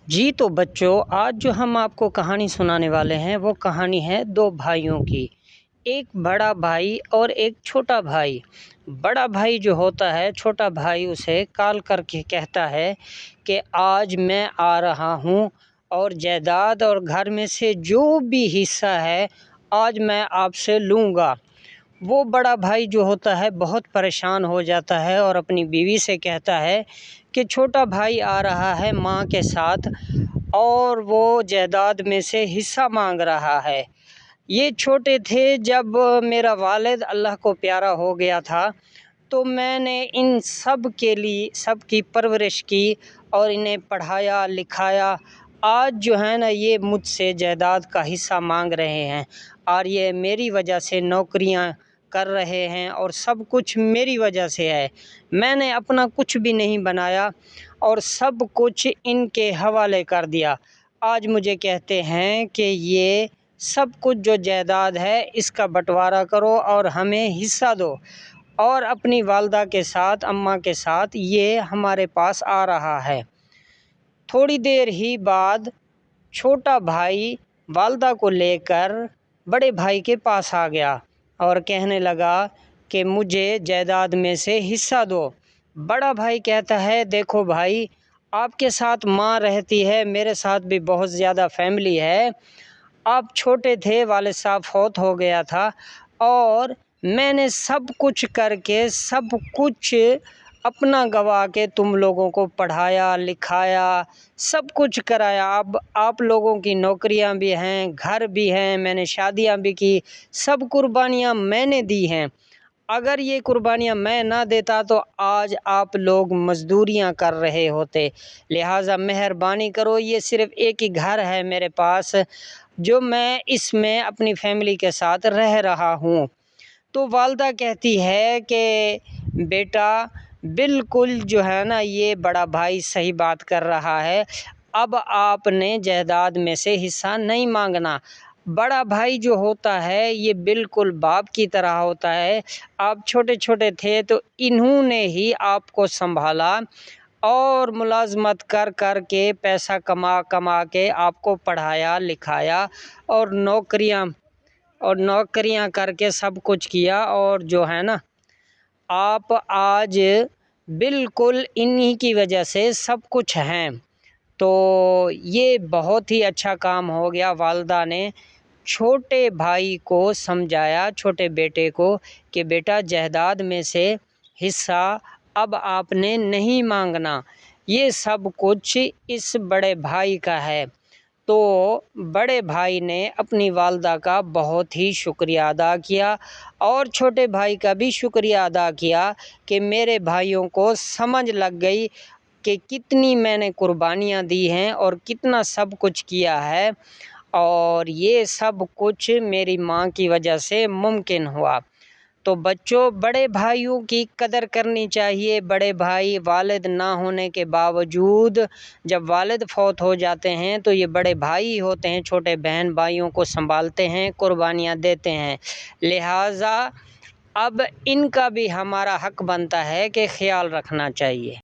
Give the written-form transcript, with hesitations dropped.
جی تو بچوں، آج جو ہم آپ کو کہانی سنانے والے ہیں وہ کہانی ہے دو بھائیوں کی، ایک بڑا بھائی اور ایک چھوٹا بھائی۔ بڑا بھائی جو ہوتا ہے، چھوٹا بھائی اسے کال کر کے کہتا ہے کہ آج میں آ رہا ہوں اور جائیداد اور گھر میں سے جو بھی حصہ ہے آج میں آپ سے لوں گا۔ وہ بڑا بھائی جو ہوتا ہے بہت پریشان ہو جاتا ہے اور اپنی بیوی سے کہتا ہے کہ چھوٹا بھائی آ رہا ہے ماں کے ساتھ اور وہ جائیداد میں سے حصہ مانگ رہا ہے۔ یہ چھوٹے تھے جب میرا والد اللہ کو پیارا ہو گیا تھا، تو میں نے ان سب کے لیے سب کی پرورش کی اور انہیں پڑھایا لکھایا۔ آج جو ہے نا یہ مجھ سے جائیداد کا حصہ مانگ رہے ہیں اور یہ میری وجہ سے نوکریاں کر رہے ہیں اور سب کچھ میری وجہ سے ہے۔ میں نے اپنا کچھ بھی نہیں بنایا اور سب کچھ ان کے حوالے کر دیا۔ آج مجھے کہتے ہیں کہ یہ سب کچھ جو جائیداد ہے اس کا بٹوارا کرو اور ہمیں حصہ دو، اور اپنی والدہ کے ساتھ اماں کے ساتھ یہ ہمارے پاس آ رہا ہے۔ تھوڑی دیر ہی بعد چھوٹا بھائی والدہ کو لے کر بڑے بھائی کے پاس آ گیا اور کہنے لگا کہ مجھے جائیداد میں سے حصہ دو۔ بڑا بھائی کہتا ہے دیکھو بھائی، آپ کے ساتھ ماں رہتی ہے، میرے ساتھ بھی بہت زیادہ فیملی ہے۔ آپ چھوٹے تھے، والد صاحب فوت ہو گیا تھا اور میں نے سب کچھ کر کے سب کچھ اپنا گوا کے تم لوگوں کو پڑھایا لکھایا، سب کچھ کرایا۔ اب آپ لوگوں کی نوکریاں بھی ہیں، گھر بھی ہیں، میں نے شادیاں بھی کی، سب قربانیاں میں نے دی ہیں۔ اگر یہ قربانیاں میں نہ دیتا تو آج آپ لوگ مزدوریاں کر رہے ہوتے، لہٰذا مہربانی کرو، یہ صرف ایک ہی گھر ہے میرے پاس جو میں اس میں اپنی فیملی کے ساتھ رہ رہا ہوں۔ تو والدہ کہتی ہے کہ بیٹا بالکل جو ہے نا یہ بڑا بھائی صحیح بات کر رہا ہے، اب آپ نے جائیداد میں سے حصہ نہیں مانگنا۔ بڑا بھائی جو ہوتا ہے یہ بالکل باپ کی طرح ہوتا ہے۔ آپ چھوٹے چھوٹے تھے تو انہوں نے ہی آپ کو سنبھالا اور ملازمت کر کر کے پیسہ کما کما کے آپ کو پڑھایا لکھایا اور نوکریاں کر کے سب کچھ کیا، اور جو ہے نا آپ آج بالکل انہی کی وجہ سے سب کچھ ہیں۔ تو یہ بہت ہی اچھا کام ہو گیا، والدہ نے چھوٹے بھائی کو سمجھایا، چھوٹے بیٹے کو، کہ بیٹا جائیداد میں سے حصہ اب آپ نے نہیں مانگنا، یہ سب کچھ اس بڑے بھائی کا ہے۔ تو بڑے بھائی نے اپنی والدہ کا بہت ہی شکریہ ادا کیا اور چھوٹے بھائی کا بھی شکریہ ادا کیا کہ میرے بھائیوں کو سمجھ لگ گئی کہ کتنی میں نے قربانیاں دی ہیں اور کتنا سب کچھ کیا ہے، اور یہ سب کچھ میری ماں کی وجہ سے ممکن ہوا۔ تو بچوں، بڑے بھائیوں کی قدر کرنی چاہیے۔ بڑے بھائی والد نہ ہونے کے باوجود جب والد فوت ہو جاتے ہیں تو یہ بڑے بھائی ہوتے ہیں، چھوٹے بہن بھائیوں کو سنبھالتے ہیں، قربانیاں دیتے ہیں، لہٰذا اب ان کا بھی ہمارا حق بنتا ہے کہ خیال رکھنا چاہیے۔